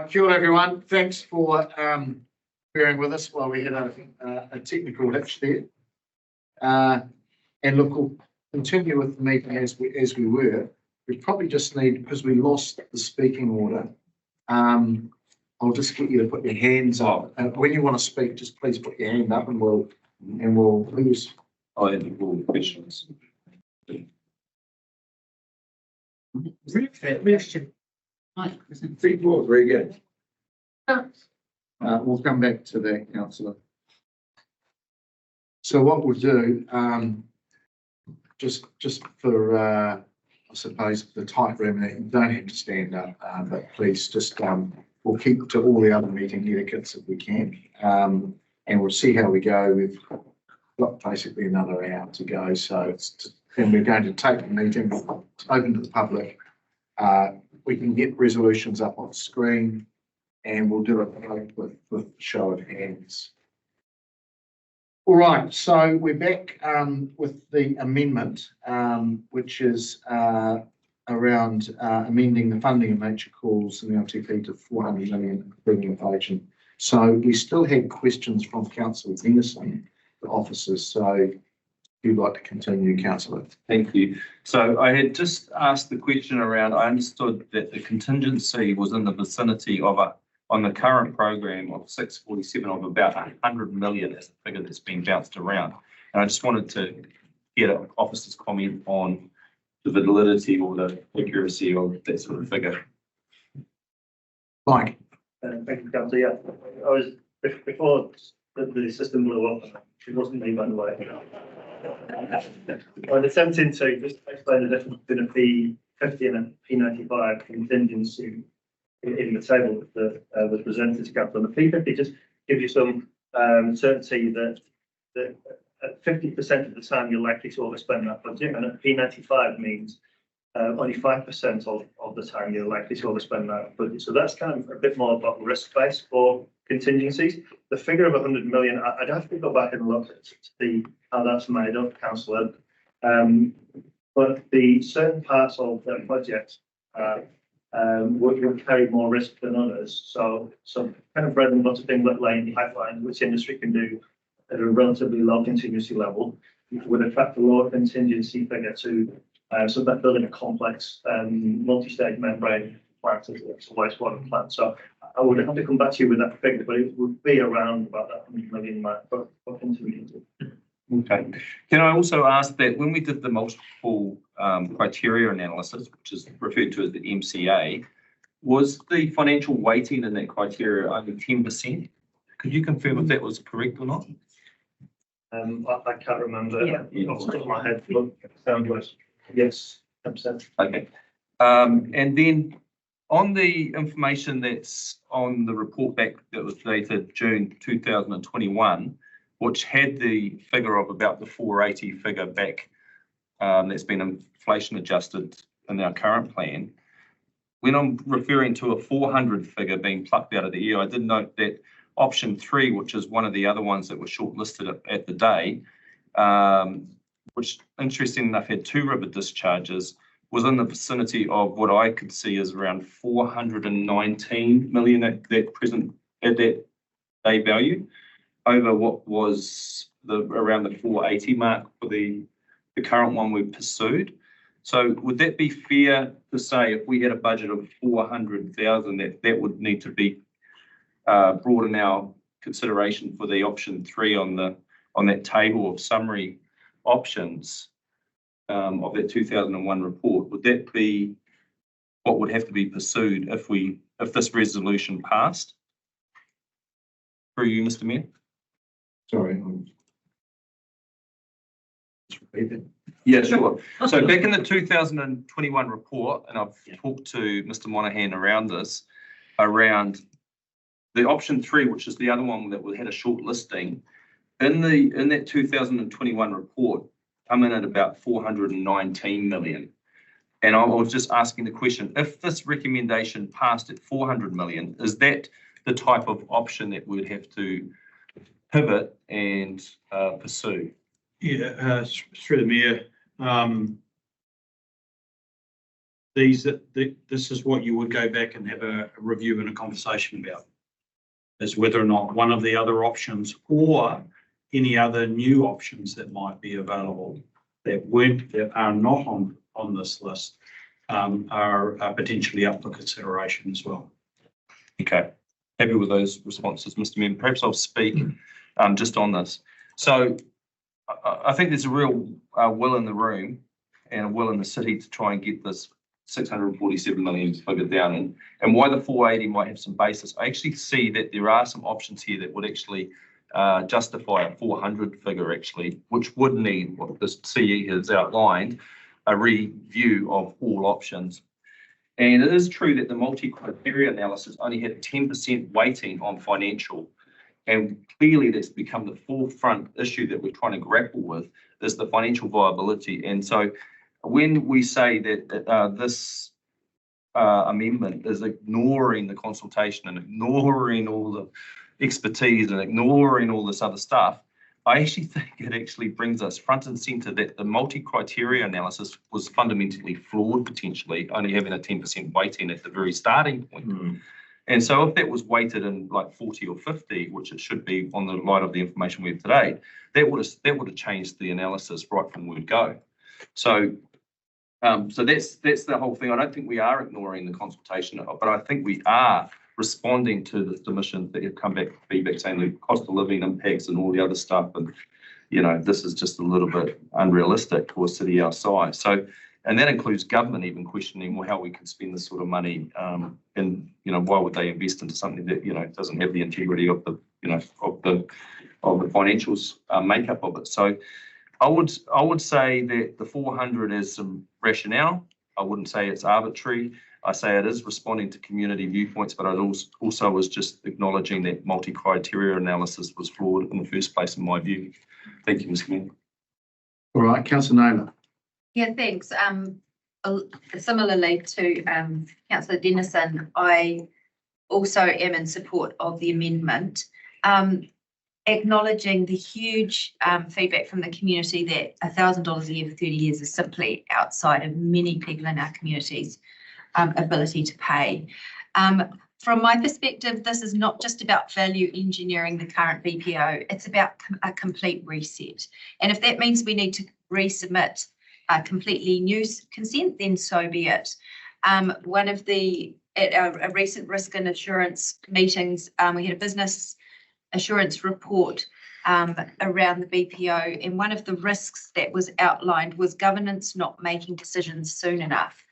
Kia ora everyone. Thanks for bearing with us while we had a technical hitch there. And look, we'll continue with the meeting as we were. We probably just need, because we lost the speaking order. I'll just get you to put your hands up. When you want to speak, just please put your hand up, and we'll please. I have all the questions. Very good. We'll come back to that, Councillor. So what we'll do, just for I suppose the tight room, you don't have to stand up, but please just we'll keep to all the other meeting etiquettes if we can, and we'll see how we go. We've got basically another hour to go, so and we're going to take the meeting open to the public. We can get resolutions up on screen, and we'll do it with show of hands. All right, so we're back with the amendment, which is around amending the funding of nature calls in the LTP to 400 million, including inflation. So we still had questions from Councillor Henderson, the officers. So if you'd like to continue, Councillor. Thank you. So I had just asked the question around, I understood that the contingency was in the vicinity of on the current program of 647 of about 100 million as the figure that's been bounced around. And I just wanted to get an officer's comment on the validity or the accuracy of that sort of figure. Mike. Thank you, Councillor. Yeah, I was before the system blew up. It wasn't me, by the way. I was attempting to just explain the difference between a P50 and a P95 contingency in the table that was presented to Council. And the P50 just gives you some certainty that at 50% of the time you're likely to overspend that budget, and at P95 means only 5% of the time you're likely to overspend that budget. So that's kind of a bit more about risk base for contingencies. The figure of 100 million, I'd have to go back and look at to see how that's made up, Councillor. But the certain parts of the budget would carry more risk than others. So some kind of bread and butter thing like laying pipelines, which industry can do at a relatively low contingency level, would attract a lower contingency figure to so that building a complex multi-stage membrane plant as a wastewater plant. So I would have to come back to you with that figure, but it would be around about that 100 million mark for contingency. Okay. Can I also ask that when we did the multiple criteria analysis, which is referred to as the MCA, was the financial weighting in that criteria only 10%? Could you confirm if that was correct or not? I can't remember off the top of my head. Look, sound was yes, 10%. Okay. And then on the information that's on the report back that was dated June 2021, which had the figure of about the 480 figure back, that's been inflation adjusted in our current plan. When I'm referring to a 400 figure being plucked out of the air, I did note that option 3, which is one of the other ones that was shortlisted at the day, which interesting enough had 2 river discharges, was in the vicinity of what I could see as around 419 million at that day value, over what was around the 480 mark for the current one we've pursued. So would that be fair to say if we had a budget of 400,000 that would need to be brought in our consideration for the option 3 on that table of summary options of that 2001 report? Would that be what would have to be pursued if this resolution passed? Through you, Mr. Mayor. Sorry. Yeah, sure. So back in the 2021 report, and I've talked to Mr. Monaghan around this, around the option 3, which is the other one that we had a short listing, in that 2021 report, come in at about 419 million. And I was just asking the question, if this recommendation passed at 400 million, is that the type of option that we'd have to pivot and pursue? Yeah, through the Mayor, this is what you would go back and have a review and a conversation about, is whether or not one of the other options or any other new options that might be available that are not on this list are potentially up for consideration as well. Okay, happy with those responses, Mr. Member. Perhaps I'll speak just on this. So I think there's a real will in the room and a will in the city to try and get this 647 million figure down, and why the 480 might have some basis. I actually see that there are some options here that would actually justify a 400 figure actually, which would need what this CE has outlined, a review of all options. And it is true that the multi-criteria analysis only had 10% weighting on financial. And clearly that's become the forefront issue that we're trying to grapple with, is the financial viability. And so when we say that this amendment is ignoring the consultation and ignoring all the expertise and ignoring all this other stuff, I actually think it actually brings us front and centre that the multi-criteria analysis was fundamentally flawed, potentially, only having a 10% weighting at the very starting point. And so if that was weighted in like 40 or 50, which it should be on the light of the information we have today, that would have changed the analysis right from word go. So so that's the whole thing. I don't think we are ignoring the consultation, but I think we are responding to the submissions that have come back, feedback saying the cost of living impacts and all the other stuff, and this is just a little bit unrealistic for a city our size. So, and that includes government even questioning, well, how we can spend this sort of money, and why would they invest into something that doesn't have the integrity of the of the financials makeup of it. So I would say that the 400 is some rationale. I wouldn't say it's arbitrary. I say it is responding to community viewpoints, but I also was just acknowledging that multi-criteria analysis was flawed in the first place, in my view. Thank you, Mr. Mayor. All right, Councillor Naylor. Yeah, thanks. Similarly to Councillor Dennison, I also am in support of the amendment, acknowledging the huge feedback from the community that $1,000 a year for 30 years is simply outside of many people in our community's ability to pay. From my perspective, this is not just about value engineering the current BPO, it's about a complete reset. And if that means we need to resubmit a completely new consent, then so be it. At our recent risk and assurance meetings, we had a business assurance report around the BPO, and one of the risks that was outlined was governance not making decisions soon enough.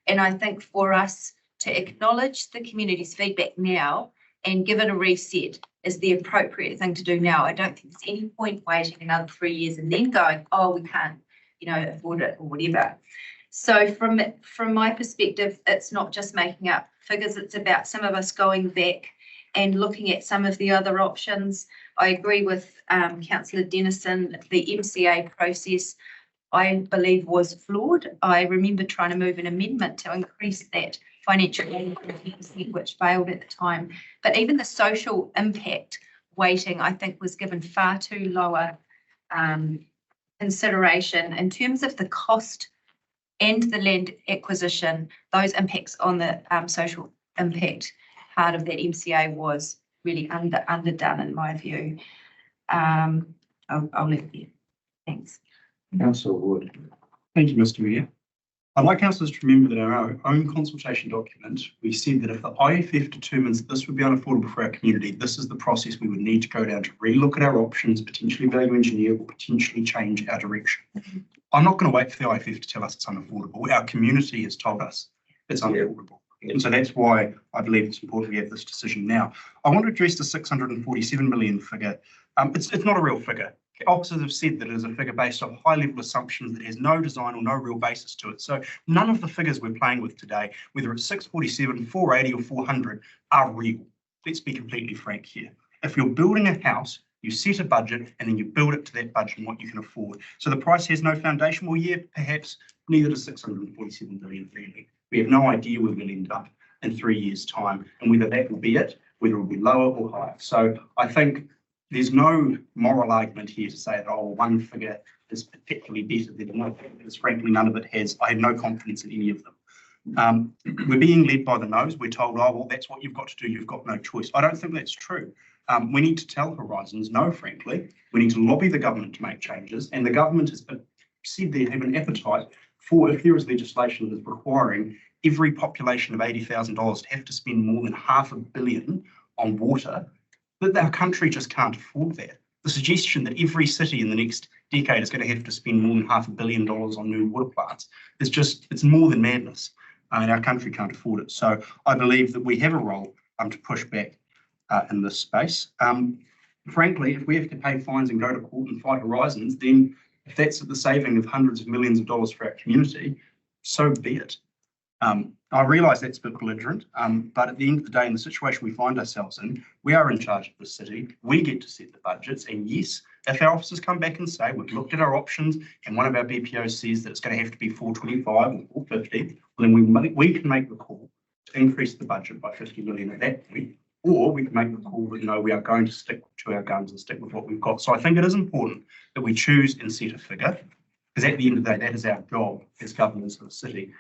And I think for us to acknowledge the community's feedback now and give it a reset is the appropriate thing to do now. I don't think there's any point waiting another 3 years and then going, oh, we can't, afford it or whatever. So from my perspective, it's not just making up figures. It's about some of us going back and looking at some of the other options. I agree with Councillor Dennison. The MCA process, I believe, was flawed. I remember trying to move an amendment to increase that financial aid to 10%, which failed at the time. But even the social impact weighting, I think, was given far too lower consideration in terms of the cost and the land acquisition. Those impacts on the social impact part of that MCA was really underdone, in my view. I'll leave it there. Thanks. Councillor Wood. Thank you, Mr. Mayor. I'd like councillors to remember that in our own consultation document, we said that if the IFF determines this would be unaffordable for our community, this is the process we would need to go down to relook at our options, potentially value engineer, or potentially change our direction. I'm not going to wait for the IFF to tell us it's unaffordable. Our community has told us it's unaffordable. And so that's why I believe it's important we have this decision now. I want to address the 647 million figure. It's not a real figure. Officers have said that it is a figure based on high-level assumptions that has no design or no real basis to it. So none of the figures we're playing with today, whether it's 647, 480 or 400, are real. Let's be completely frank here. If you're building a house, you set a budget and then you build it to that budget and what you can afford. So the price has no foundation. Well, yeah, perhaps, neither does 647 million really. We have no idea where we'll end up in 3 years' time and whether that will be it, whether it will be lower or higher. So I think there's no moral argument here to say that, oh, one figure is particularly better than another, because frankly, none of it has. I have no confidence in any of them. We're being led by the nose. We're told, oh, well, that's what you've got to do. You've got no choice. I don't think that's true. We need to tell Horizons no, frankly. We need to lobby the government to make changes. And the government has said they have an appetite for, if there is legislation that is requiring every population of $80,000 to have to spend more than $500 million on water, that our country just can't afford that. The suggestion that every city in the next decade is going to have to spend more than $500 million on new water plants is just, it's more than madness. And our country can't afford it. So I believe that we have a role to push back in this space. Frankly, if we have to pay fines and go to court and fight Horizons, then if that's at the saving of hundreds of millions of dollars for our community, so be it. I realise that's a bit belligerent, but at the end of the day, in the situation we find ourselves in, we are in charge of the city. We get to set the budgets. And yes, if our officers come back and say, we've looked at our options and one of our BPOs says that it's going to have to be 425 or 450, well, then we can make the call to increase the budget by 50 million at that point. Or we can make the call that, no, we are going to stick to our guns and stick with what we've got. So I think it is important that we choose and set a figure, because at the end of the day, that is our job as governors of the city.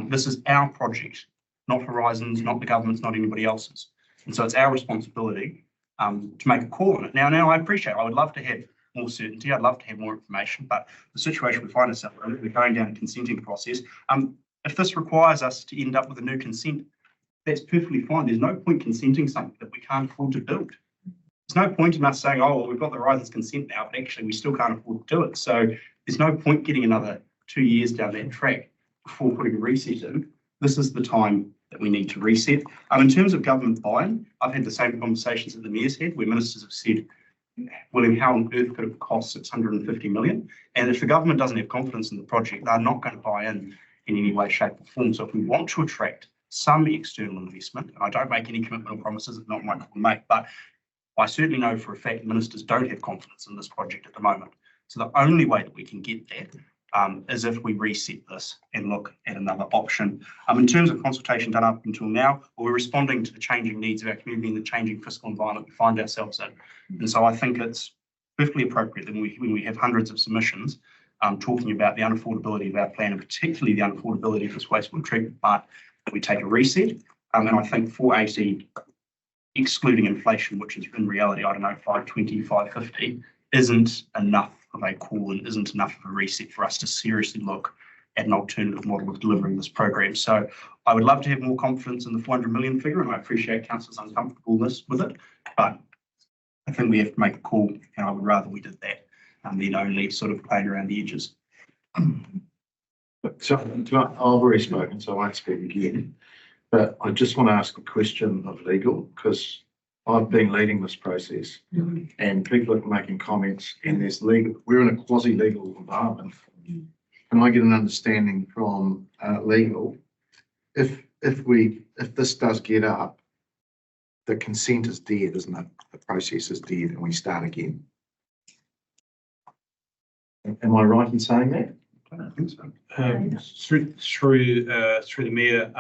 This is our project, not Horizons, not the government's, not anybody else's. And so it's our responsibility to make a call on it. Now I appreciate, I would love to have more certainty. I'd love to have more information, but the situation we find ourselves in, we're going down a consenting process. If this requires us to end up with a new consent, that's perfectly fine. There's no point consenting something that we can't afford to build. There's no point in us saying, oh, well, we've got the Horizons consent now, but actually we still can't afford to do it. So there's no point getting another 2 years down that track before putting a reset in. This is the time that we need to reset. In terms of government buy-in, I've had the same conversations that the Mayor's had, where ministers have said, William, how on earth could it cost 650 million? And if the government doesn't have confidence in the project, they're not going to buy in any way, shape or form. So if we want to attract some external investment, and I don't make any commitment or promises, it's not my call to make, but I certainly know for a fact ministers don't have confidence in this project at the moment. So the only way that we can get that is if we reset this and look at another option. In terms of consultation done up until now, we're responding to the changing needs of our community and the changing fiscal environment we find ourselves in. And so I think it's perfectly appropriate that when we have hundreds of submissions talking about the unaffordability of our plan, and particularly the unaffordability of this wastewater treatment plant, that we take a reset. And I think 480, excluding inflation, which is in reality, I don't know, 520, 550, isn't enough of a call and isn't enough of a reset for us to seriously look at an alternative model of delivering this program. So I would love to have more confidence in the 400 million figure, and I appreciate council's uncomfortableness with it, but I think we have to make a call, and I would rather we did that than only sort of playing around the edges. So I've already spoken, so I won't speak again. But I just want to ask a question of legal, because I've been leading this process and people are making comments, and there's legal, we're in a quasi-legal environment. Can I get an understanding from legal, if this does get up, the consent is dead, isn't it? The process is dead and we start again. Am I right in saying that? I don't think so. Through the Mayor,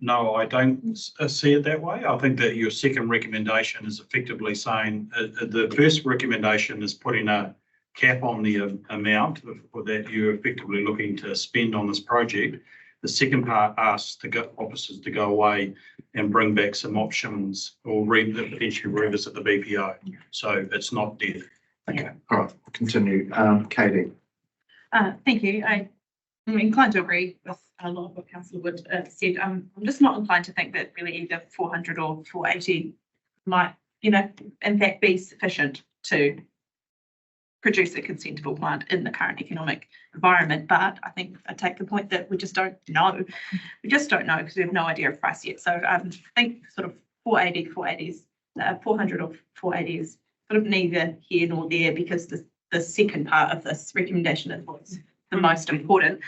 no, I don't see it that way. I think that your second recommendation is effectively saying the first recommendation is putting a cap on the amount that you're effectively looking to spend on this project. The second part asks the officers to go away and bring back some options or potentially revisit the BPO. So it's not dead. Okay, all right, we'll continue. Katie. Thank you. I'm inclined to agree with a lot of what Councillor Wood said. I'm just not inclined to think that really either 400 or 480 might, in fact, be sufficient to produce a consentable plant in the current economic environment. But I think I take the point that we just don't know. We just don't know because we have no idea of price yet. So I think sort of 400 or 480 is sort of neither here nor there, because the second part of this recommendation is what's the most important.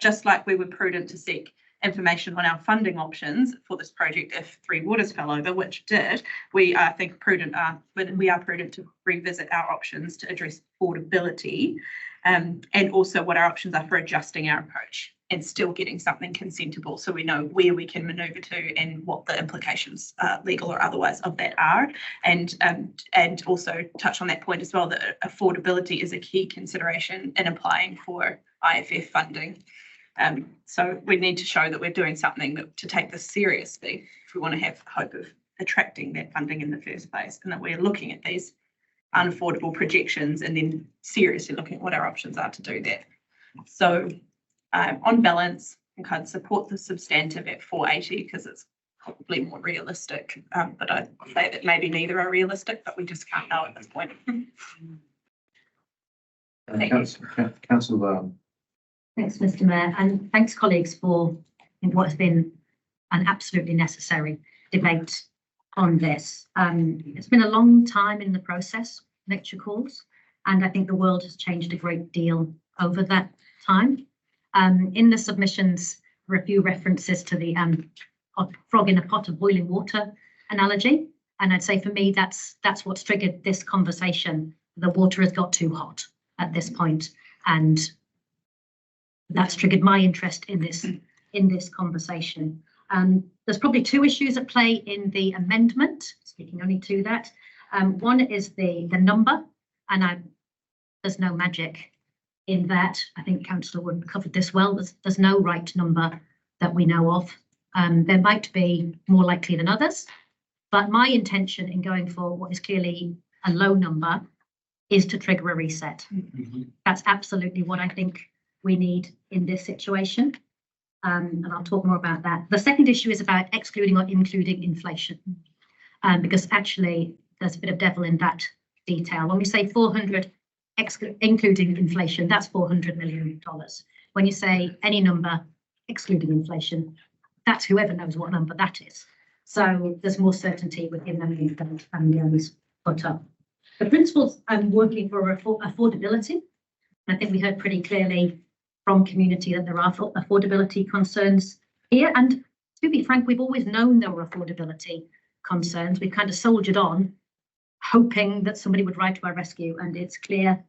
Just like we were prudent to seek information on our funding options for this project if Three Waters fell over, which did, we are prudent to revisit our options to address affordability, and also what our options are for adjusting our approach and still getting something consentable, so we know where we can manoeuvre to and what the implications, legal or otherwise, of that are. And also touch on that point as well, that affordability is a key consideration in applying for IFF funding. So we need to show that we're doing something to take this seriously if we want to have hope of attracting that funding in the first place, and that we're looking at these unaffordable projections and then seriously looking at what our options are to do that. So on balance, I think I'd support the substantive at 480 because it's probably more realistic, but I'd say that maybe neither are realistic, but we just can't know at this point. Councillor, Thanks, Mr. Mayor, and thanks, colleagues, for what has been an absolutely necessary debate on this. It's been a long time in the process, lecture calls, and I think the world has changed a great deal over that time. In the submissions, there are a few references to the frog in a pot of boiling water analogy, and I'd say for me that's what's triggered this conversation. The water has got too hot at this point, and that's triggered my interest in this conversation. There's probably two issues at play in the amendment, speaking only to that. One is the number, and there's no magic in that. I think Councillor Wood covered this well. There's no right number that we know of. There might be more likely than others, but my intention in going for what is clearly a low number is to trigger a reset. That's absolutely what I think we need in this situation. And I'll talk more about that. The second issue is about excluding or including inflation, because actually there's a bit of devil in that detail. When we say 400 including inflation, that's $400 million. When you say any number excluding inflation, that's whoever knows what number that is. So there's more certainty within the amendment and put up. The principles I'm working for affordability. I think we heard pretty clearly from community that there are affordability concerns here. And to be frank, we've always known there were affordability concerns. We've kind of soldiered on, hoping that somebody would ride to our rescue. And it's clear,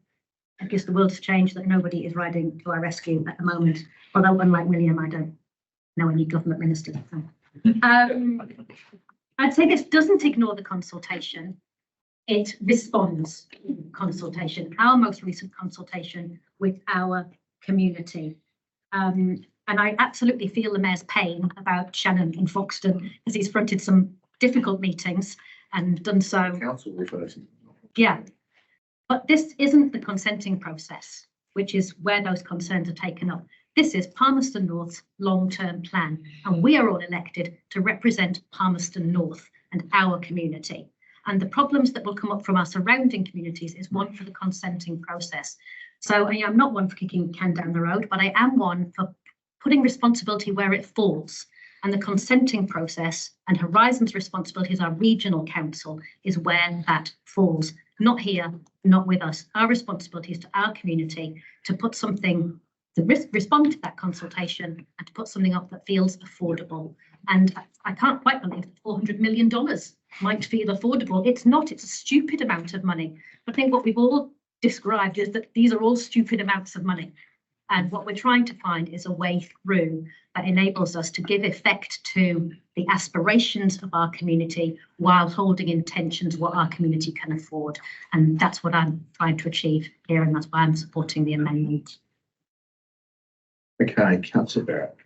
I guess the world has changed, that nobody is riding to our rescue at the moment. Although, unlike William, I don't know any government ministers. I'd say this doesn't ignore the consultation. It responds to consultation, our most recent consultation with our community. And I absolutely feel the Mayor's pain about Shannon and Foxton, as he's fronted some difficult meetings and done so. council refers. Yeah, but this isn't the consenting process, which is where those concerns are taken up. This is Palmerston North's long-term plan, and we are all elected to represent Palmerston North and our community. And the problems that will come up from our surrounding communities is one for the consenting process. So I'm not one for kicking the can down the road, but I am one for putting responsibility where it falls. And the consenting process and Horizon's responsibility as our regional council is where that falls. Not here, not with us. Our responsibility is to our community to put something, to respond to that consultation and to put something up that feels affordable. And I can't quite believe that $400 million might feel affordable. It's not, it's a stupid amount of money. I think what we've all described is that these are all stupid amounts of money. And what we're trying to find is a way through that enables us to give effect to the aspirations of our community while holding in tension to what our community can afford. And that's what I'm trying to achieve here, and that's why I'm supporting the amendment. Okay, councillor Barrett.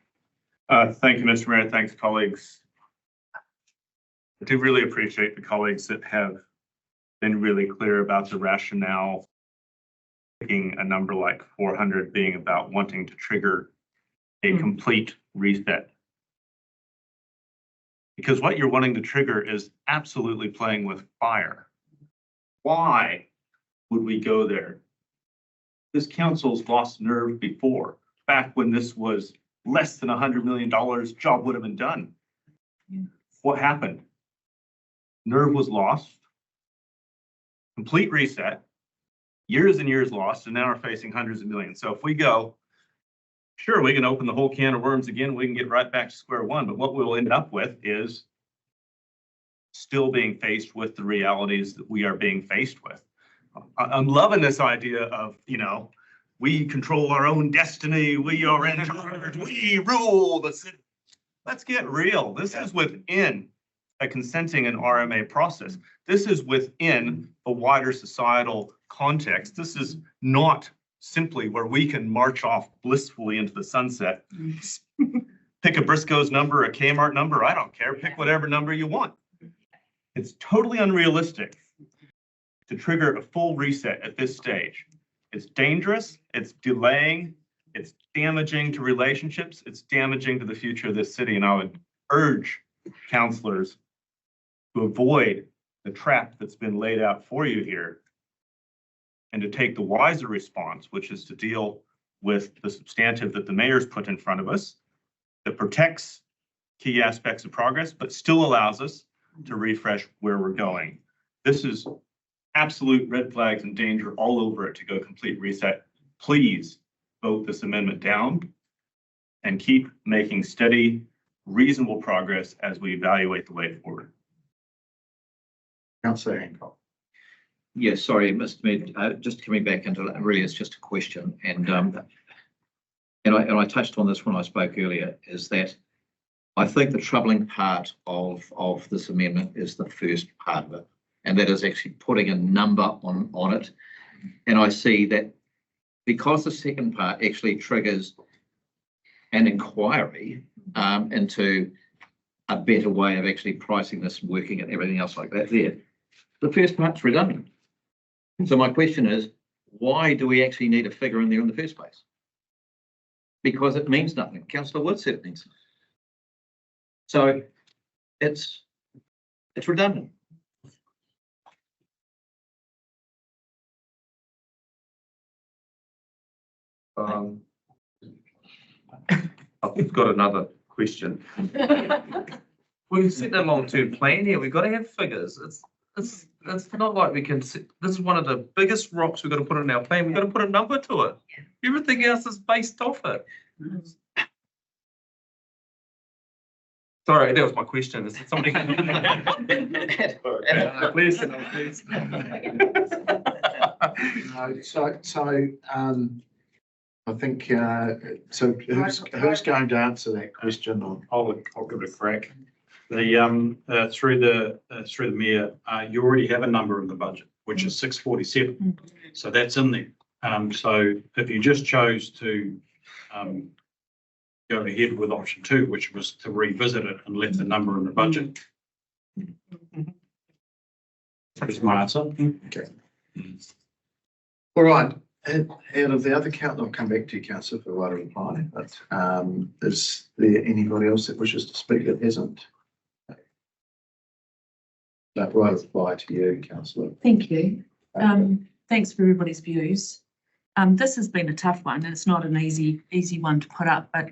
Thank you, Mr. Mayor. Thanks, colleagues. I do really appreciate the colleagues that have been really clear about the rationale, picking a number like 400 being about wanting to trigger a complete reset. Because what you're wanting to trigger is absolutely playing with fire. Why would we go there? This council's lost nerve before. Back when this was less than $100 million, job would have been done. What happened? Nerve was lost. Complete reset. Years and years lost, and now we're facing hundreds of millions. So if we go, sure, we can open the whole can of worms again. We can get right back to square one. But what we'll end up with is still being faced with the realities that we are being faced with. I'm loving this idea of, we control our own destiny. We are in charge. We rule the city. Let's get real. This is within a consenting and RMA process. This is within a wider societal context. This is not simply where we can march off blissfully into the sunset. Pick a Briscoe's number, a Kmart number, I don't care, pick whatever number you want. It's totally unrealistic to trigger a full reset at this stage. It's dangerous, it's delaying, it's damaging to relationships, it's damaging to the future of this city. And I would urge councillors to avoid the trap that's been laid out for you here and to take the wiser response, which is to deal with the substantive that the mayor's put in front of us that protects key aspects of progress, but still allows us to refresh where we're going. This is absolute red flags and danger all over it to go complete reset. Please vote this amendment down and keep making steady, reasonable progress as we evaluate the way forward. Councillor Hancock. Yes, sorry, Mr. Mayor, just coming back into it, really it's just a question, and I touched on this when I spoke earlier, is that I think the troubling part of this amendment is the first part of it, and that is actually putting a number on it. And I see that because the second part actually triggers an inquiry into a better way of actually pricing this, working and everything else like that there, the first part's redundant. So my question is, why do we actually need a figure in there in the first place? Because it means nothing. Councillor Wood said it means nothing. So it's redundant. I've got another question. We've set a long-term plan here. We've got to have figures. It's not like we can, this is one of the biggest rocks we've got to put in our plan. We've got to put a number to it. Everything else is based off it. Sorry, that was my question. Is somebody? Please. I think, so who's going to answer that question? Or I'll give it a crack. The through the mayor, you already have a number in the budget, which is 647. So that's in there. So if you just chose to go ahead with option 2, which was to revisit it and left the number in the budget. That's my answer. okay. All right. And out of the other count, I'll come back to you, Councillor, for a wider reply. But is there anybody else that wishes to speak that isn't? That will apply to you, Councillor. Thank you. Thanks for everybody's views. This has been a tough one, and it's not an easy one to put up, but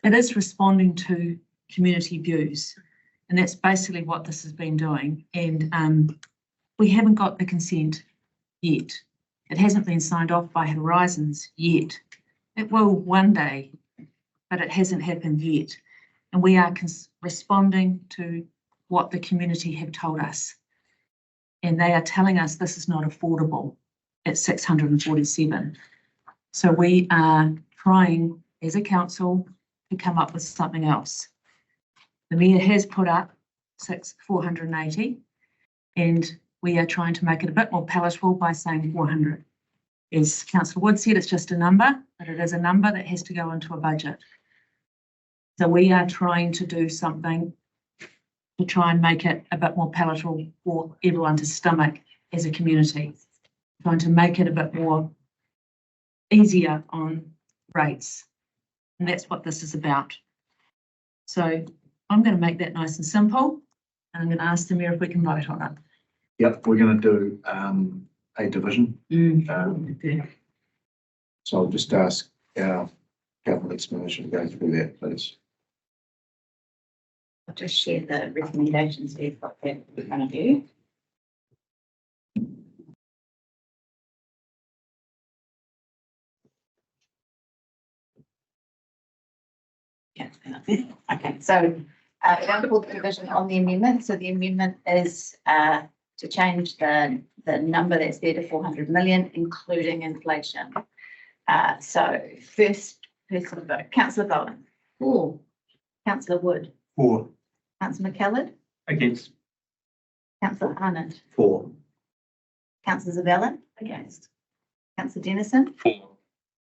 it is responding to community views, and that's basically what this has been doing. And we haven't got the consent yet. It hasn't been signed off by Horizons yet. It will one day, but it hasn't happened yet. And we are responding to what the community have told us. And they are telling us this is not affordable at 647. So we are trying as a council to come up with something else. The mayor has put up 480, and we are trying to make it a bit more palatable by saying 400. As Councillor Wood said, it's just a number, but it is a number that has to go into a budget. So we are trying to do something to try and make it a bit more palatable for everyone to stomach as a community. Trying to make it a bit more easier on rates. And that's what this is about. So I'm going to make that nice and simple. And I'm going to ask the mayor if we can vote on it. Yep, we're going to do a division. So I'll just ask our government's permission to go through that, please. I'll just share the recommendations we've got there in front of you. Yeah, okay, so wonderful division on the amendment. So the amendment is to change the number that's there to 400 million, including inflation. So first person to vote, Councillor Bowen. For. Councillor Wood. For. Councillor McKellard. Against. Councillor Arnott. For. Councillor Zavella. Against. Councillor Dennison. For.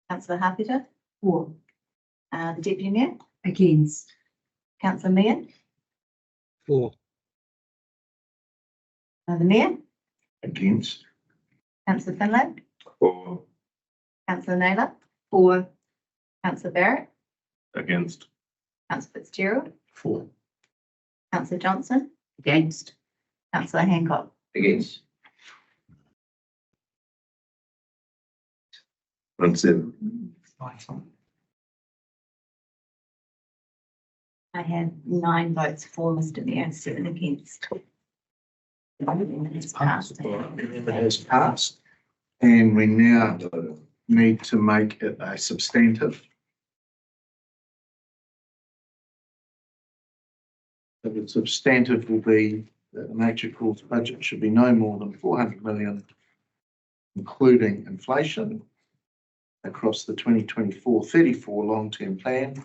Councillor Harpiter, For. the Deputy Mayor, Against. Councillor Meehan, For. the Mayor, Against. Councillor Finlay, For. Councillor Naylor, For. Councillor Barrett, Against. Councillor Fitzgerald, For. Councillor Johnson, Against. Councillor Hancock. Against. 1-7. I have 9 votes for Mr. Mayor and 7 against. It's passed. It has passed, and we now need to make it a substantive. So the substantive will be that the Nature Corps budget should be no more than 400 million, including inflation, across the 2024-34 long-term plan,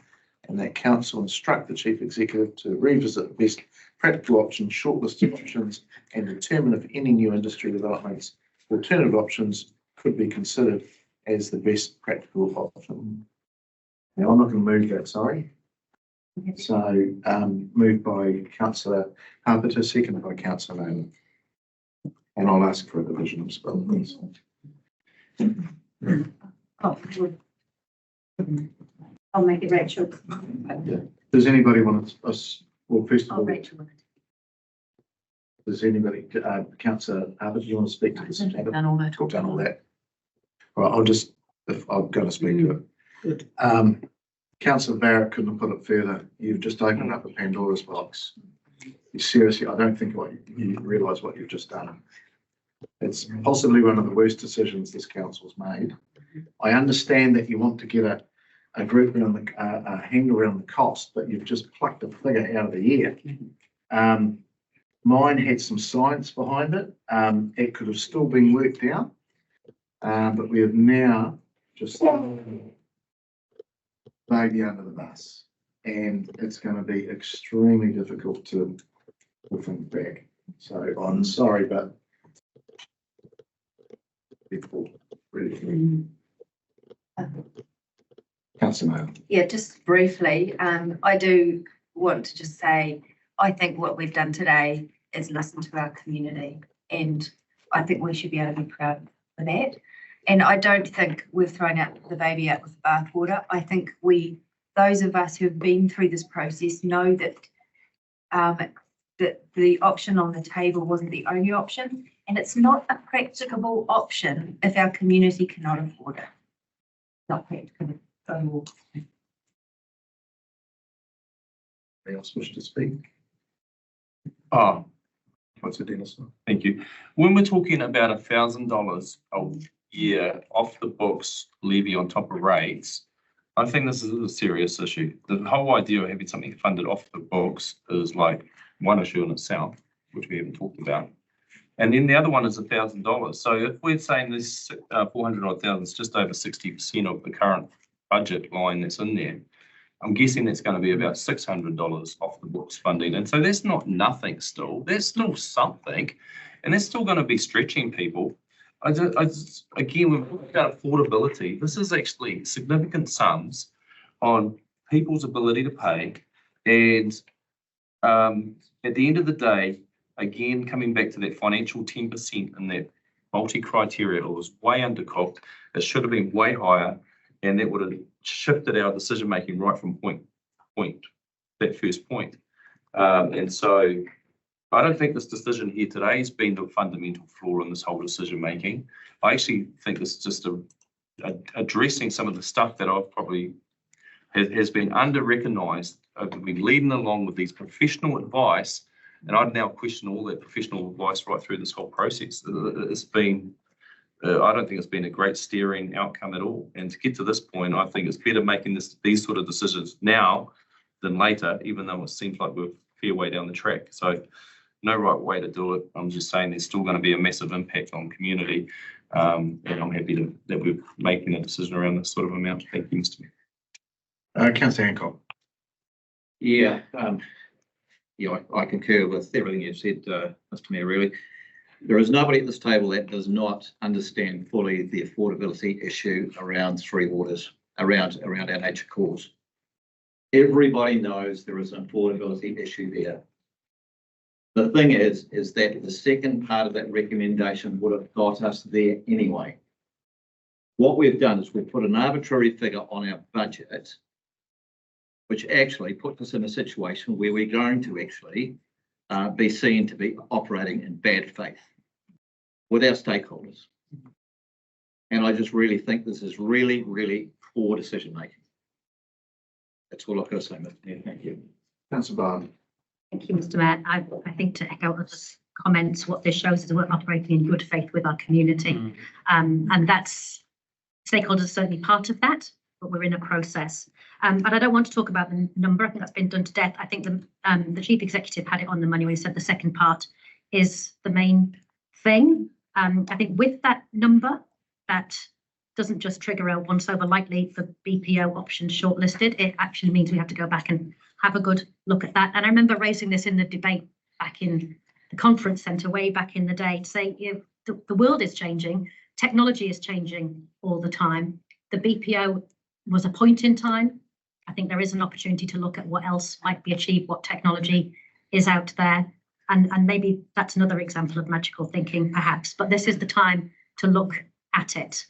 and that council instruct the chief executive to revisit the best practical options, shortlisted options, and determine if any new industry developments, alternative options could be considered as the best practical option. Now, I'm not going to move that, sorry. So, moved by councillor Harpiter, seconded by councillor Naylor. And I'll ask for a division as well, please. I'll make it Rachel. Does anybody want us, well, first of Oh, all, Rachel. does anybody, councillor Harpiter, do you want to speak to this? Done all that. Done all that. All right, I'll just, if I'm going to speak to it. Good. Councillor Barrett couldn't have put it further. You've just opened up a Pandora's box. Seriously, I don't think you realise what you've just done. It's possibly one of the worst decisions this council's made. I understand that you want to get a group around a handle around the cost, but you've just plucked a figure out of the air. Mine had some science behind it. It could have still been worked out, but we have now just baby under the bus, and it's going to be extremely difficult to pull things back. So I'm sorry, but people really. Councillor Mayo. Yeah, just briefly, I do want to just say, I think what we've done today is listen to our community, and I think we should be able to be proud of that. And I don't think we've thrown out the baby out with the bathwater. I think those of us who have been through this process know that that the option on the table wasn't the only option, and it's not a practicable option if our community cannot afford it. Not practicable. Anyone else wish to speak? Oh, What's it, Dennis? thank you. When we're talking about $1,000 a year off the books levy on top of rates, I think this is a serious issue. The whole idea of having something funded off the books is like one issue in itself, which we haven't talked about. And then the other one is $1,000. So if we're saying this 400,000 is just over 60% of the current budget line that's in there, I'm guessing that's going to be about $600 off the books funding. And so that's not nothing still. There's still something, and that's still going to be stretching people. Again, we've talked about affordability. This is actually significant sums on people's ability to pay. And at the end of the day, again, coming back to that financial 10% and that multi-criteria, it was way undercooked. It should have been way higher, and that would have shifted our decision-making right from that first point. And so I don't think this decision here today has been the fundamental flaw in this whole decision-making. I actually think this is just addressing some of the stuff that I've probably has been under-recognised. I've been leading along with these professional advice, and I'd now question all that professional advice right through this whole process. It's been, I don't think it's been a great steering outcome at all. And to get to this point, I think it's better making these sort of decisions now than later, even though it seems like we're a fair way down the track. So no right way to do it. I'm just saying there's still going to be a massive impact on community. And I'm happy that we're making a decision around this sort of amount. Thank you, Mr. Mayor. Councillor Hancock. Yeah, I concur with everything you've said, Mr. Mayor, really. There is nobody at this table that does not understand fully the affordability issue around Three Waters, around our nature cores. Everybody knows there is an affordability issue there. The thing is that the second part of that recommendation would have got us there anyway. What we've done is we've put an arbitrary figure on our budget, which actually puts us in a situation where we're going to actually be seen to be operating in bad faith with our stakeholders. And I just really think this is really, really poor decision making. That's all I've got to say, Mr. Mayor. Thank you. Councillor Barney. Thank you, Mr. Mayor. I think to echo others' comments, what this shows is that we're operating in good faith with our community. And that's, stakeholders are certainly part of that, but we're in a process. And I don't want to talk about the number. I think that's been done to death. I think the chief executive had it on the money when he said the second part is the main thing. I think with that number, that doesn't just trigger a once over likely the BPO option shortlisted. It actually means we have to go back and have a good look at that. And I remember raising this in the debate back in the conference centre way back in the day to say, you know, the world is changing, technology is changing all the time. The BPO was a point in time. I think there is an opportunity to look at what else might be achieved, what technology is out there. And maybe that's another example of magical thinking, perhaps. But this is the time to look at it.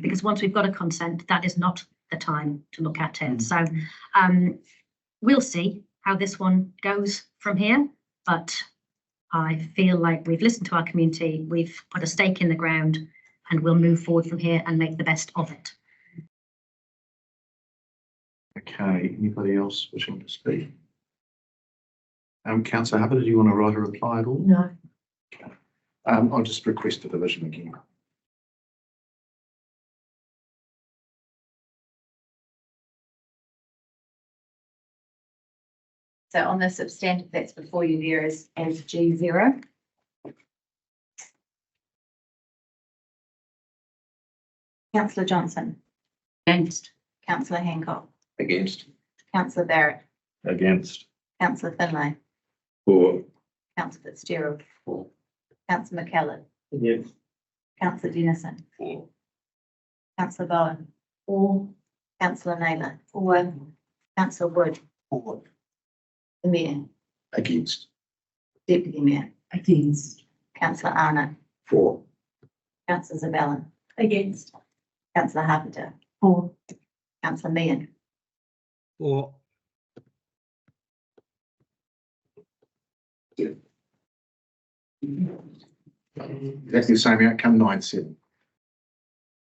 Because once we've got a consent, that is not the time to look at it. So we'll see how this one goes from here. But I feel like we've listened to our community, we've put a stake in the ground, and we'll move forward from here and make the best of it. Okay, anybody else wishing to speak? Councillor Hubbard, do you want to write a reply at all? No. I'll just request a division again. So on the substantive that's before you there is as G0. Councillor Johnson. Against. Councillor Hancock. Against. Councillor Barrett. Against. Councillor Finlay. For. Councillor Fitzgerald. For. Councillor McKellar. Yes. Councillor Dennison. For. Councillor Bowen. For. Councillor Naylor. For. Councillor Wood. For. The Mayor. Against. Deputy Mayor. Against. Councillor Arnott. For. Councillor Zabella. Against. Councillor Harpenter. For. Councillor Meehan. Or Exactly the same outcome, 9-7.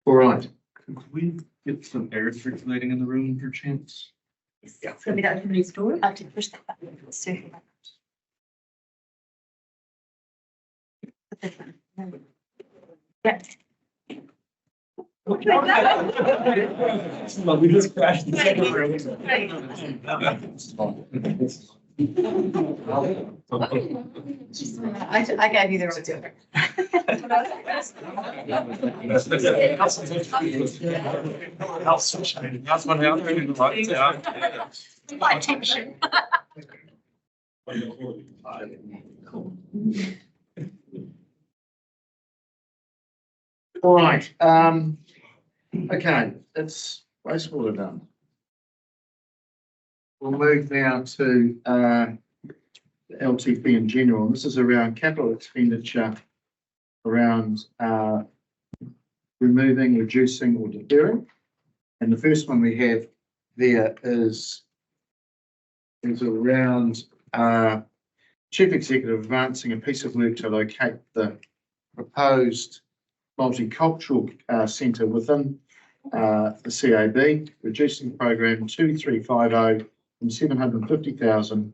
All right. Could we get some air circulating in the room per chance? Yeah. It's going to be that community story. I have to push that button. Let's do it. Yeah. we just crashed the second I gave you the wrong answer. That's what happened. My attention. All right. Okay, it's wastewater done. We'll move now to LTP in general. And this is around capital expenditure, around removing, reducing or deferring. And the first one we have there is around Chief Executive advancing a piece of work to locate the proposed multicultural centre within the CAB, reducing the program 2350 from 750,000,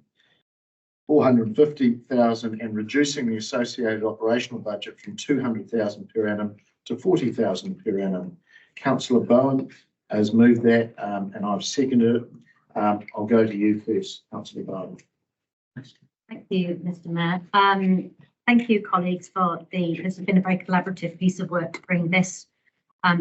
450,000, and reducing the associated operational budget from 200,000 per annum to 40,000 per annum. Councillor Bowen has moved that, and I've seconded it. I'll go to you first, Councillor Bowen. Thank you, Mr. Mayor. Thank you, colleagues, for this has been a very collaborative piece of work to bring this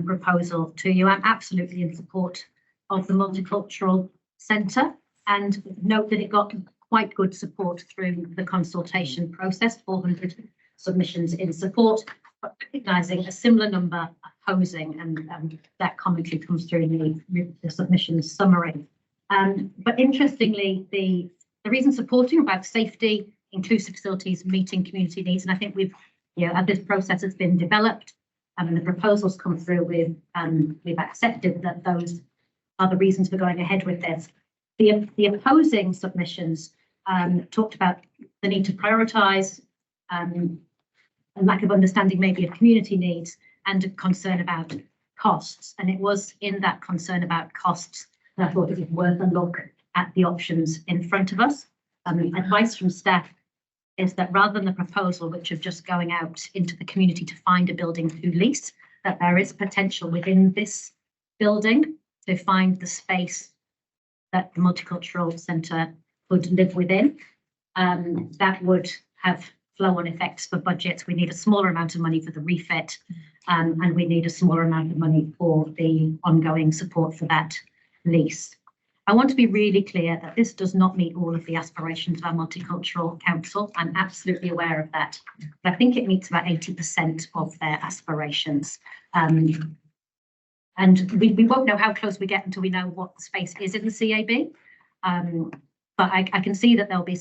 proposal to you. I'm absolutely in support of the Multicultural Centre and note that it got quite good support through the consultation process, 400 submissions in support, but recognising a similar number opposing, and that commentary comes through in the submission summary. But interestingly, the reason supporting about safety, inclusive facilities, meeting community needs, and I think we've, as this process has been developed and the proposals come through, we've accepted that those are the reasons for going ahead with this. The opposing submissions talked about the need to prioritise, a lack of understanding maybe of community needs, and a concern about costs. And it was in that concern about costs that I thought it was worth a look at the options in front of us. Advice from staff is that rather than the proposal, which of just going out into the community to find a building to lease, that there is potential within this building to find the space that the multicultural centre could live within. That would have flow-on effects for budgets. We need a smaller amount of money for the refit, and we need a smaller amount of money for the ongoing support for that lease. I want to be really clear that this does not meet all of the aspirations of our multicultural council. I'm absolutely aware of that. But I think it meets about 80% of their aspirations. And we won't know how close we get until we know what the space is in the CAB. But I can see that there'll be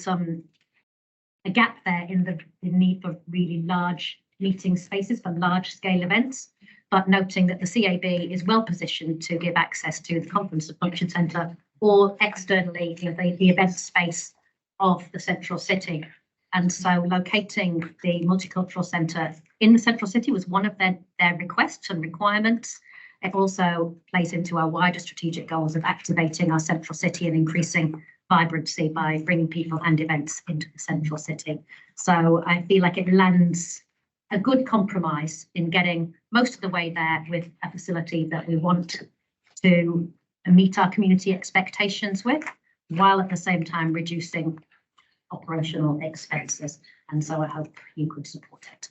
a gap there in the need for really large meeting spaces for large scale events, but noting that the CAB is well positioned to give access to the conference and function centre or externally the event space of the central city. And so locating the multicultural centre in the central city was one of their requests and requirements. It also plays into our wider strategic goals of activating our central city and increasing vibrancy by bringing people and events into the central city. So I feel like it lands a good compromise in getting most of the way there with a facility that we want to meet our community expectations with, while at the same time reducing operational expenses. And so I hope you could support it.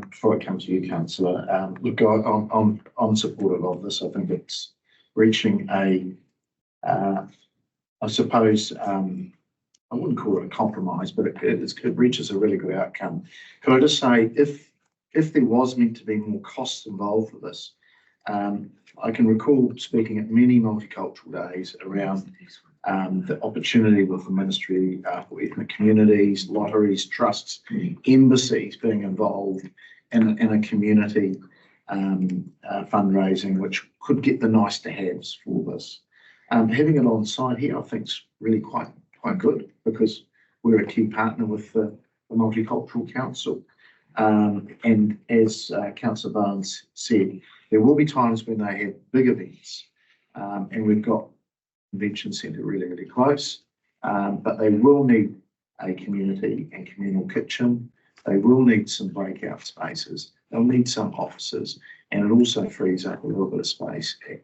Before it comes to you, Councillor, look, I'm supportive of this. I think it's reaching I suppose, I wouldn't call it a compromise, but it reaches a really good outcome. Could I just say, if there was meant to be more costs involved with this, I can recall speaking at many multicultural days around the opportunity with the Ministry for Ethnic Communities, lotteries, trusts, embassies being involved in a community fundraising, which could get the nice to haves for this. Having it on site here, I think is really quite good, because we're a key partner with the Multicultural Council. And as Councillor Barnes said, there will be times when they have big events, and we've got convention centre really close, but they will need a community and communal kitchen. They will need some breakout spaces. They'll need some offices, and it also frees up a little bit of space at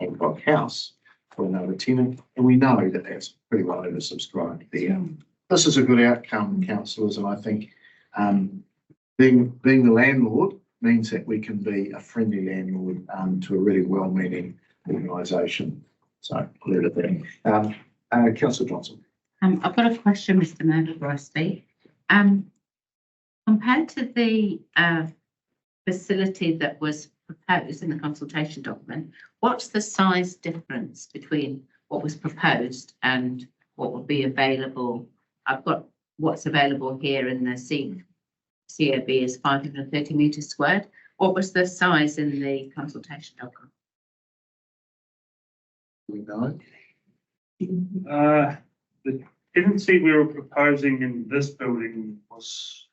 Hancock House for another tenant, and we know that that's pretty well oversubscribed there. This is a good outcome, councillors, and I think being the landlord means that we can be a friendly landlord to a really well-meaning organisation. So, leave it there. Councillor Johnson. I've got a question, Mr. Mayor, before I speak. Compared to the facility that was proposed in the consultation document, what's the size difference between what was proposed and what will be available? I've got what's available here in the CAB is 530 metres squared. What was the size in the consultation document? We know. The tenancy we were proposing in this building was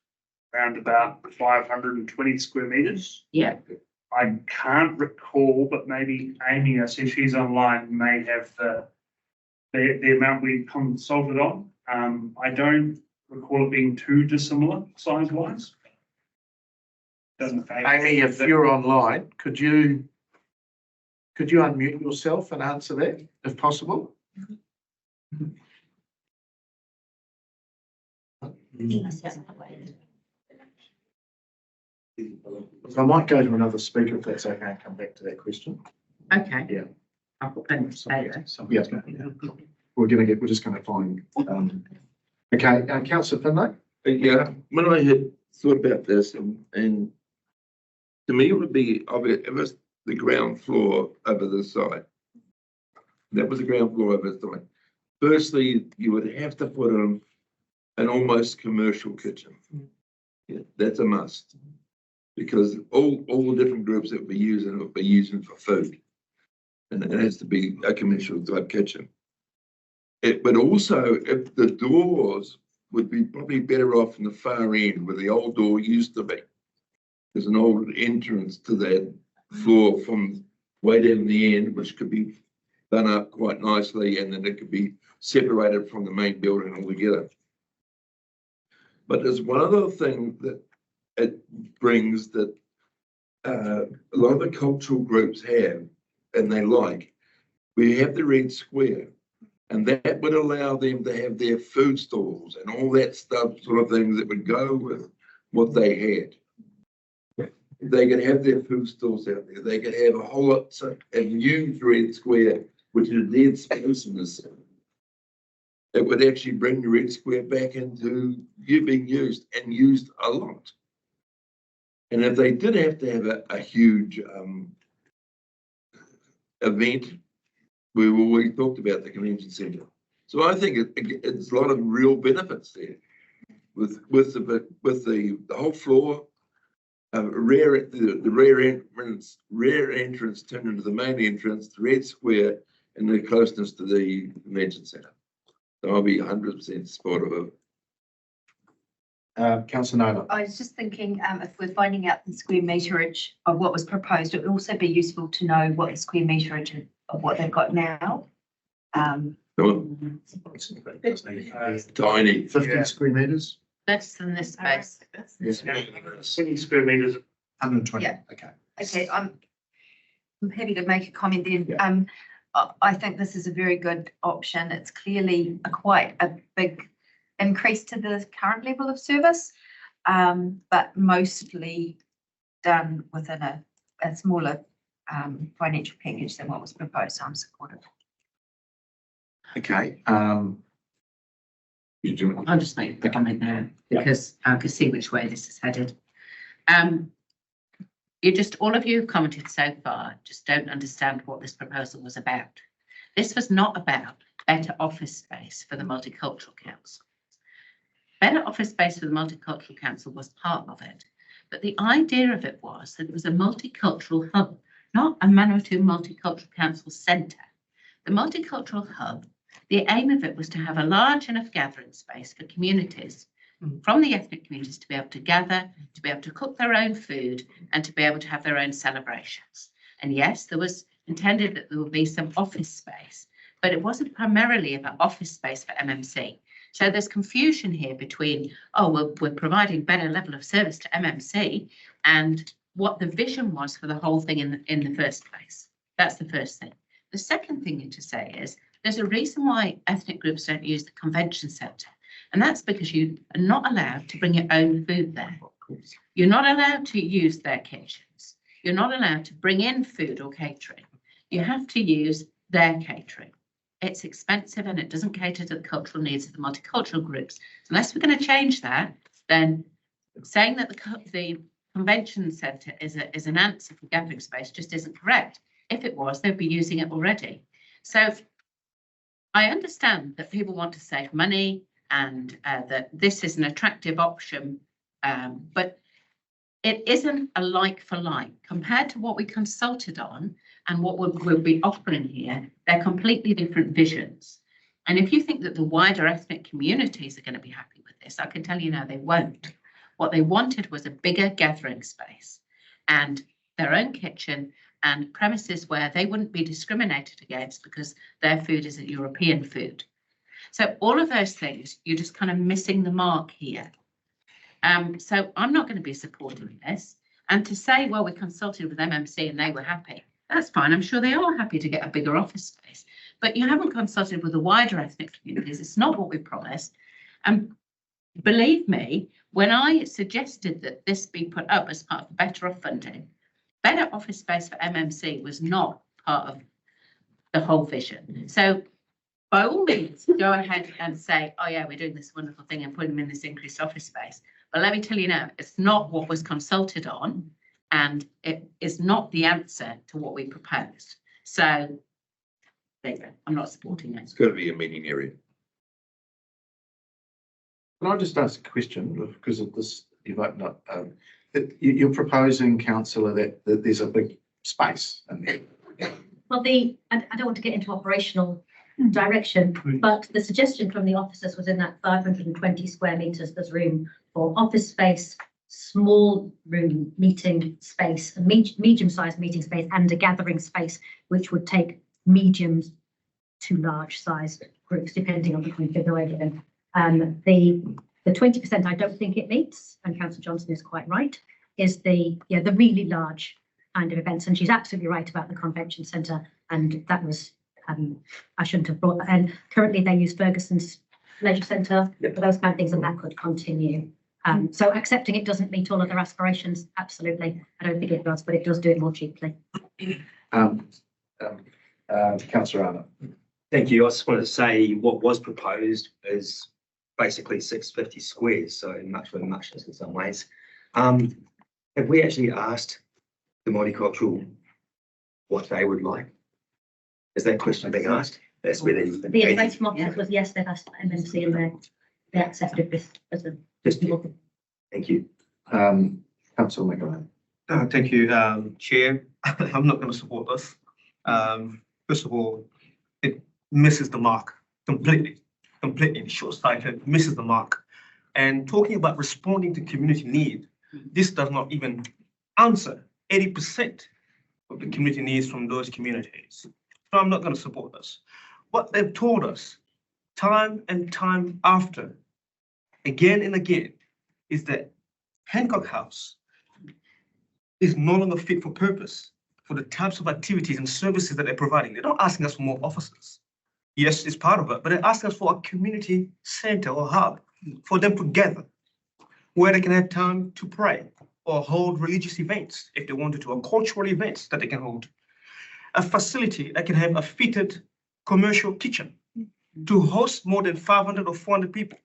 around about 520 square metres. Yeah. I can't recall, but maybe Amy, I see she's online, may have the amount we consulted on. I don't recall it being too dissimilar size-wise. Amy, if you're online, could you unmute yourself and answer that, if possible? I might go to another speaker if that's okay, and come back to that question. Okay. Yeah. I've got plenty to say there. Yeah. We're just going to find. Okay, Councillor Finlay. Yeah, when I had thought about this and to me, it would be, if it's the ground floor over the side. That was the ground floor over the side. Firstly, you would have to put in an almost commercial kitchen. Yeah, that's a must. Because all the different groups that would be using for food. And it has to be a commercial type kitchen. But also, if the doors would be probably better off in the far end where the old door used to be. There's an old entrance to that floor from way down the end, which could be done up quite nicely, and then it could be separated from the main building altogether. But there's one other thing that it brings that a lot of the cultural groups have, and they like. We have the Red Square. And that would allow them to have their food stalls and all that stuff, sort of things that would go with what they had. They could have their food stalls out there. They could have a whole lot of huge Red Square, which is dead space in the city. It would actually bring the Red Square back into being used and used a lot. And if they did have to have a huge event, we've always talked about the convention centre. So I think it's a lot of real benefits there with the whole floor, the rear entrance turned into the main entrance, the Red Square, and the closeness to the convention centre. So I'll be 100% supportive of. Councillor Nolan. I was just thinking, if we're finding out the square meterage of what was proposed, it would also be useful to know what the square meterage of what they've got now. Tiny. 50 square metres? Less than this space. Yes. 20 square metres. 120, Yeah. okay. Okay, I'm happy to make a comment then. Yeah. I think this is a very good option. It's clearly quite a big increase to the current level of service, but mostly done within a smaller financial package than what was proposed. So I'm supportive. Okay. You do. I'll just make the comment there because I can see which way this is headed. All of you who've commented so far just don't understand what this proposal was about. This was not about better office space for the Multicultural Council. Better office space for the Multicultural Council was part of it, but the idea of it was that it was a multicultural hub, not a Manawatu Multicultural Council centre. The multicultural hub, the aim of it was to have a large enough gathering space for communities from the ethnic communities to be able to gather, to be able to cook their own food and to be able to have their own celebrations. And yes, there was intended that there would be some office space, but it wasn't primarily about office space for MMC. So there's confusion here between, we're providing better level of service to MMC and what the vision was for the whole thing in the first place. That's the first thing. The second thing to say is there's a reason why ethnic groups don't use the convention centre. And that's because you are not allowed to bring your own food there. You're not allowed to use their kitchens. You're not allowed to bring in food or catering. You have to use their catering. It's expensive and it doesn't cater to the cultural needs of the multicultural groups. Unless we're going to change that, then saying that the convention centre is an answer for gathering space just isn't correct. If it was, they'd be using it already. So I understand that people want to save money and that this is an attractive option, but it isn't a like for like compared to what we consulted on and what we'll be offering here. They're completely different visions. And if you think that the wider ethnic communities are going to be happy with this, I can tell you now they won't. What they wanted was a bigger gathering space and their own kitchen and premises where they wouldn't be discriminated against because their food isn't European food. So all of those things, you're just kind of missing the mark here. So I'm not going to be supporting this. And to say, well, we consulted with MMC and they were happy, that's fine. I'm sure they are happy to get a bigger office space. But you haven't consulted with the wider ethnic communities. It's not what we promised. And believe me, when I suggested that this be put up as part of the Better Off funding, better office space for MMC was not part of the whole vision. So by all means, go ahead and say, oh yeah, we're doing this wonderful thing and putting them in this increased office space. But let me tell you now, it's not what was consulted on, and it is not the answer to what we proposed. So there you go. I'm not supporting it. It's got to be a meeting area. Can I just ask a question because of this, you've opened up, you're proposing, councillor, that there's a big space in there. Well, I don't want to get into operational direction, but the suggestion from the officers was in that 520 square metres, there's room for office space, small room meeting space, a medium-sized meeting space and a gathering space, which would take medium to large sized groups, depending on the configuration. The 20% I don't think it meets, and Councillor Johnson is quite right, is the really large kind of events. And she's absolutely right about the convention centre. And that was, I shouldn't have brought that in. Currently they use Ferguson's Leisure Centre for those kind of things, and that could continue. So accepting it doesn't meet all of their aspirations, absolutely. I don't think it does, but it does do it more cheaply. Councillor Arnold. Thank you. I just wanted to say what was proposed is basically 650 squares, so much of a muchness in some ways. Have we actually asked the multicultural what they would like? Is that question being asked? That's where the advice from officers was yes, they've asked MMC and they accepted this as a. Thank you. Councillor McGovern. Thank you, Chair. I'm not going to support this. First of all, it misses the mark completely short-sighted, misses the mark. And talking about responding to community need, this does not even answer 80% of the community needs from those communities. So I'm not going to support this. What they've told us time and time after, again and again, is that Hancock House is no longer fit for purpose for the types of activities and services that they're providing. They're not asking us for more officers. Yes, it's part of it, but they're asking us for a community center or hub for them to gather, where they can have time to pray or hold religious events if they wanted to, or cultural events that they can hold. A facility that can have a fitted commercial kitchen to host more than 500 or 400 people.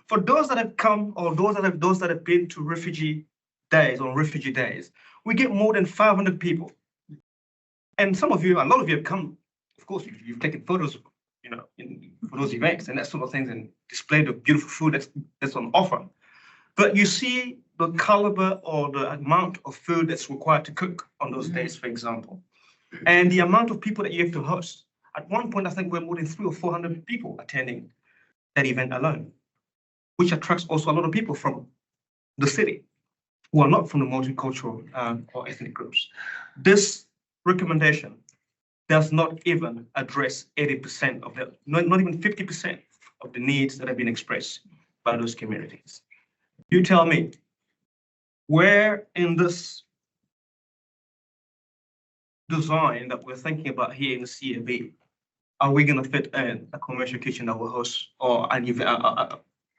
For those that have come, or those that have been to refugee days, we get more than 500 people. And some of you, a lot of you have come, of course, you've taken photos, for those events and that sort of things, and displayed the beautiful food that's on offer. But you see the caliber or the amount of food that's required to cook on those days, for example, and the amount of people that you have to host. At one point, I think we're more than 300 or 400 people attending that event alone, which attracts also a lot of people from the city who are not from the multicultural or ethnic groups. This recommendation does not even address 80% of the, not even 50% of the needs that have been expressed by those communities. You tell me, where in this design that we're thinking about here in the CAB are we going to fit in a commercial kitchen that will host, or an event,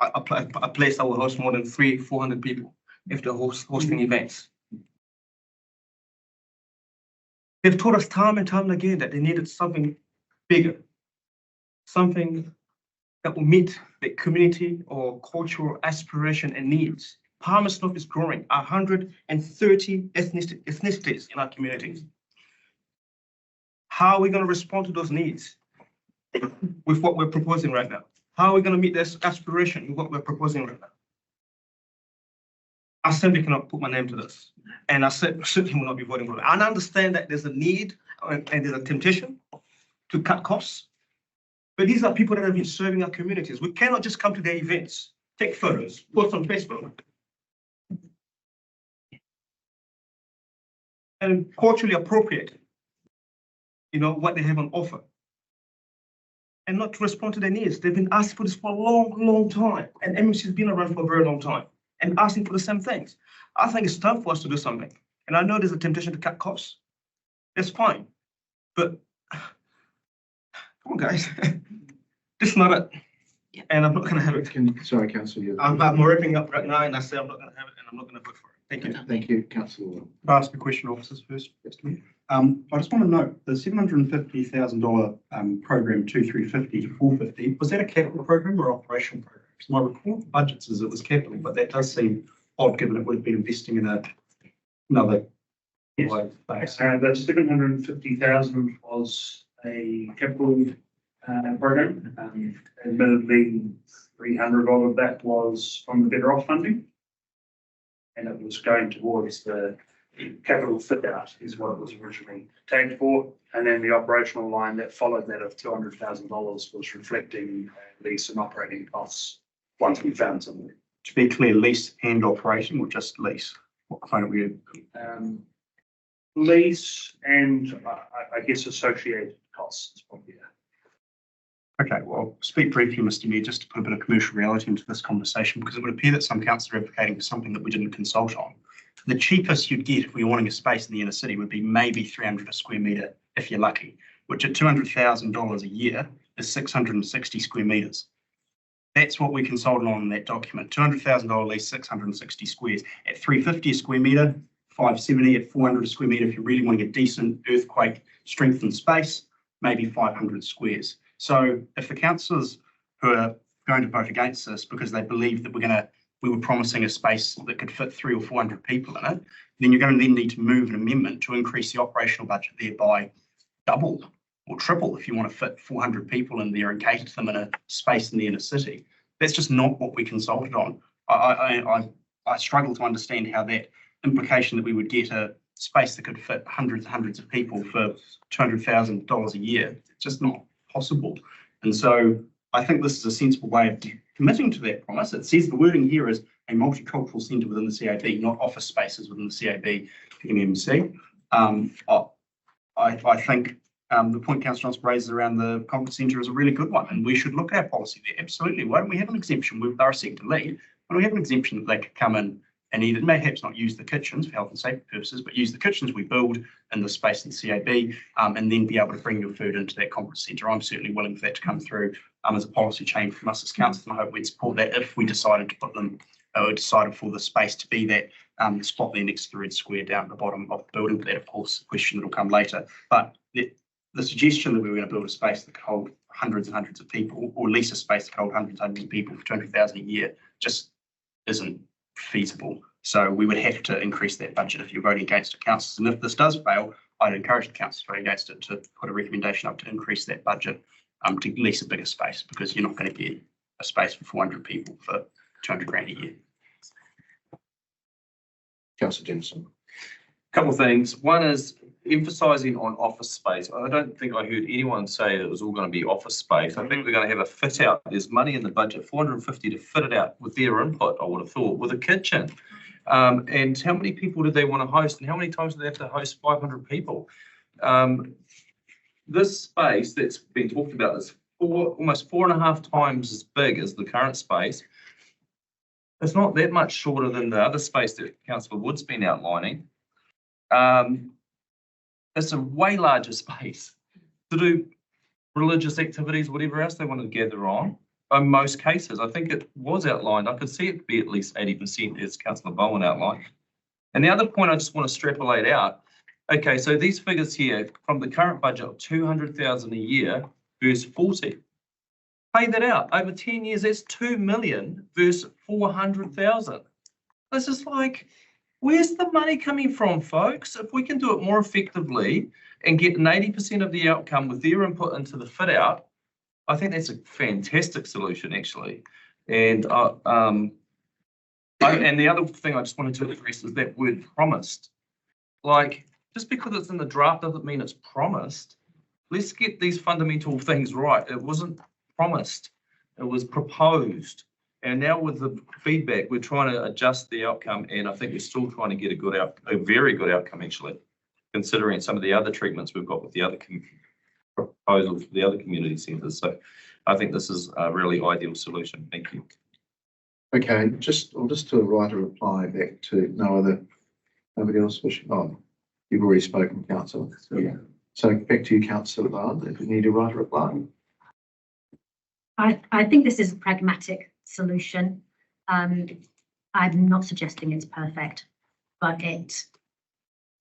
a place that will host more than 300-400 people if they're hosting events? They've told us time and time again that they needed something bigger, something that will meet the community or cultural aspiration and needs. Palmerston North is growing 130 ethnicities in our communities. How are we going to respond to those needs with what we're proposing right now? How are we going to meet this aspiration with what we're proposing right now? I simply cannot put my name to this, and I certainly will not be voting for it. And I understand that there's a need and there's a temptation to cut costs, but these are people that have been serving our communities. We cannot just come to their events, take photos, post on Facebook, and culturally appropriate, what they have on offer, and not to respond to their needs. They've been asking for this for a long, long time, and MMC has been around for a very long time and asking for the same things. I think it's time for us to do something. And I know there's a temptation to cut costs. That's fine. But come on, guys. This is not it. Yeah. And I'm not going to have it. Sorry, Councillor. I'm wrapping up right now, and I say I'm not going to have it, and I'm not going to vote for it. Thank you. Thank you, Councillor. I'll ask the question officers first. I just want to note the $750,000 program 2350 to 450, was that a capital program or operational program? Because my report of budgets is it was capital, but that does seem odd given it would have been investing in another. Yes. The 750,000 was a capital program. Admittedly, 300 of that was from the Better Off funding. And it was going towards the capital fit out is what it was originally tagged for. And then the operational line that followed that of $200,000 was reflecting lease and operating costs once we found something. To be clear, lease and operating or just lease? What kind of weird? Lease and I guess associated costs probably. Okay, well, speak briefly, Mr. Mayor, just to put a bit of commercial reality into this conversation, because it would appear that some councils are advocating for something that we didn't consult on. The cheapest you'd get if we were wanting a space in the inner city would be maybe 300 a square metre if you're lucky, which at $200,000 a year is 660 square metres. That's what we consulted on in that document. $200,000 lease, 660 squares. At $350 a square metre, 570 at 400 a square metre. If you're really wanting a decent earthquake strengthened space, maybe 500 squares. So if the councillors who are going to vote against this because they believe that we were promising a space that could fit 300 or 400 people in it, then you're going to then need to move an amendment to increase the operational budget thereby double or triple if you want to fit 400 people in there and cater to them in a space in the inner city. That's just not what we consulted on. I struggle to understand how that implication that we would get a space that could fit hundreds and hundreds of people for $200,000 a year, it's just not possible. And so I think this is a sensible way of committing to that promise. It says the wording here is a multicultural centre within the CAB, not office spaces within the CAB MMC. I think the point Councillor Johnson raises around the conference centre is a really good one, and we should look at our policy there. Absolutely. Why don't we have an exemption? They're a sector lead. Why don't we have an exemption that they could come in and either perhaps not use the kitchens for health and safety purposes, but use the kitchens we build in the space in the CAB, and then be able to bring your food into that conference centre. I'm certainly willing for that to come through as a policy change from us as council, and I hope we'd support that if we decided to put them, or decided for the space to be that spot there next to the red square down at the bottom of the building. But that, of course, a question that will come later. But the suggestion that we were going to build a space that could hold hundreds and hundreds of people, or lease a space that could hold hundreds and hundreds of people for 200,000 a year, just isn't feasible. So we would have to increase that budget if you're voting against it, councillors. And if this does fail, I'd encourage the councillors voting against it to put a recommendation up to increase that budget to lease a bigger space, because you're not going to get a space for 400 people for 200 grand a year. Councillor Jensen. Couple of things. One is emphasising on office space. I don't think I heard anyone say it was all going to be office space. I think we're going to have a fit out. There's money in the budget, 450 to fit it out with their input, I would have thought, with a kitchen. And how many people do they want to host, and how many times do they have to host 500 people? This space that's been talked about is almost 4.5 times as big as the current space. It's not that much shorter than the other space that Councillor Wood's been outlining. It's a way larger space to do religious activities, whatever else they want to gather on. In most cases, I think it was outlined. I could see it be at least 80%, as Councillor Bowen outlined. And the other point I just want to extrapolate out. Okay, so these figures here from the current budget of 200,000 a year versus 40. Pay that out over 10 years. That's 2 million versus 400,000. This is like, where's the money coming from, folks? If we can do it more effectively and get 80% of the outcome with their input into the fit out, I think that's a fantastic solution, actually. And and the other thing I just wanted to address is that word promised. Like, just because it's in the draft doesn't mean it's promised. Let's get these fundamental things right. It wasn't promised. It was proposed. And now with the feedback, we're trying to adjust the outcome, and I think we're still trying to get a very good outcome, actually, considering some of the other treatments we've got with the other proposals for the other community centres. So I think this is a really ideal solution. Thank you. Okay, I'll just to write a reply back to nobody else wishing. Oh, you've already spoken, Councillor. Yeah. So back to you, Councillor Bowen, if you need to write a reply. I think this is a pragmatic solution. I'm not suggesting it's perfect, but it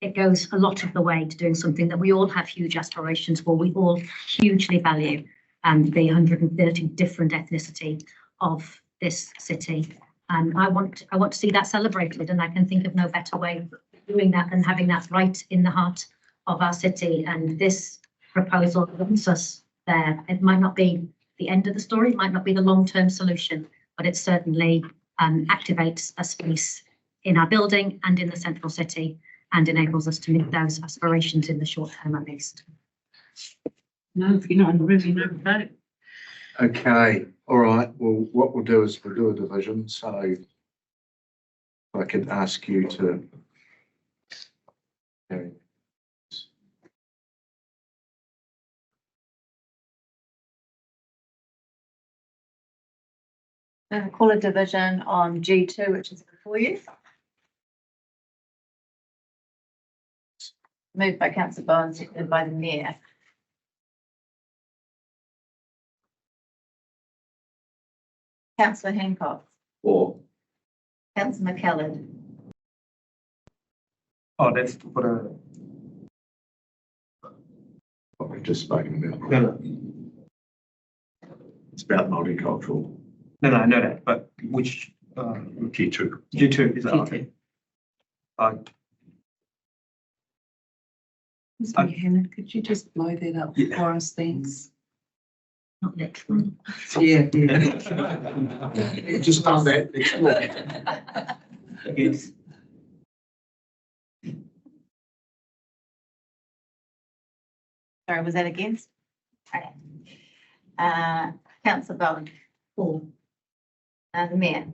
it goes a lot of the way to doing something that we all have huge aspirations for. We all hugely value the 130 different ethnicity of this city. And I want to see that celebrated, and I can think of no better way of doing that than having that right in the heart of our city. And this proposal brings us there. It might not be the end of the story, it might not be the long-term solution, but it certainly activates a space in our building and in the central city and enables us to meet those aspirations in the short term at least. No, if you're not really no vote. Okay, all right. Well, what we'll do is we'll do a division. So if I could ask you to. Okay. Call a division on G2, which is before you. Moved by councillor Bowen, seconded by the mayor. Councillor Hancock. Or Councillor McKellen. Oh, that's what a. What we've just spoken about. No, It's about multicultural. no, I know that, but which, G2. G2 is that? Okay. Sorry, Hannah, could you just blow that up Yeah. for us, thanks? Not literally. Yeah. Just done that. Yes. Sorry, was that against? Okay. Councillor Bowen. For. The mayor.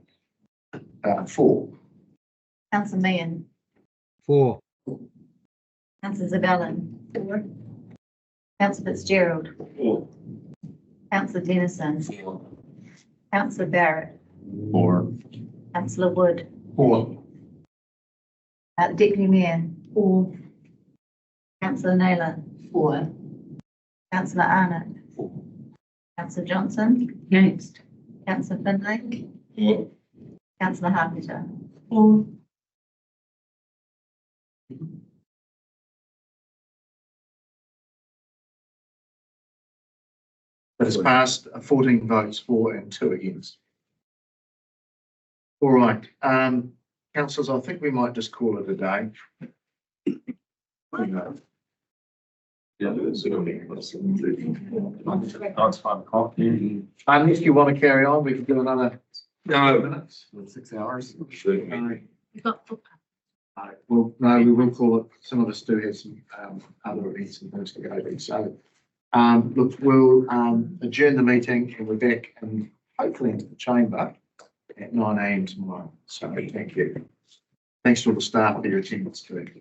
4. Councillor Meehan. 4. Councillor Zabellan. 4. Councillor Fitzgerald. 4. Councillor Dennison. Councillor Barrett. 4. Councillor Wood. 4. Deputy Mayor. 4. Councillor Naylor. 4. Councillor Arnott. 4. Councillor Johnson. Next. Councillor Finlay. 4. Councillor Harpeter. 4. But it's passed 14 votes for and 2 against. All right, councillors, I think we might just call it a day. It's 5 o'clock. If you want to carry on, we can do another No. minutes, 6 hours. We've got Well, no, we will call it. Some of us do have some other events and things to go to. So, look, we'll adjourn the meeting and we're back and hopefully into the chamber at 9 a.m. tomorrow. So, thank you. Thanks to all the staff for your attendance today.